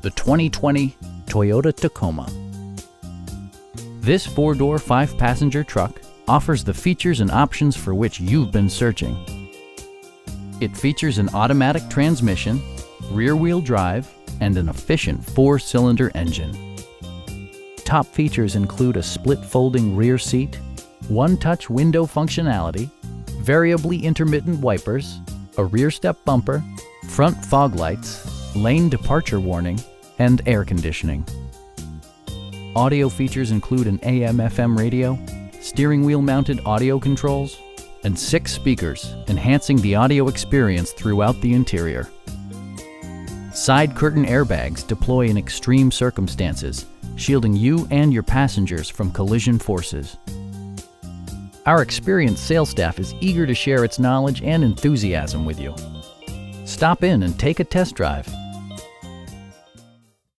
the 2020 Toyota Tacoma. This four-door, five-passenger truck offers the features and options for which you've been searching. It features an automatic transmission, rear-wheel drive, and an efficient four-cylinder engine. Top features include a split folding rear seat, one-touch window functionality, variably intermittent wipers, a rear step bumper, front fog lights, lane departure warning, and air conditioning. Audio features include an AM/FM radio, steering wheel mounted audio controls, and 6 speakers, enhancing the audio experience throughout the interior. Side curtain airbags deploy in extreme circumstances, shielding you and your passengers from collision forces. Our experienced sales staff is eager to share its knowledge and enthusiasm with you. Stop in and take a test drive.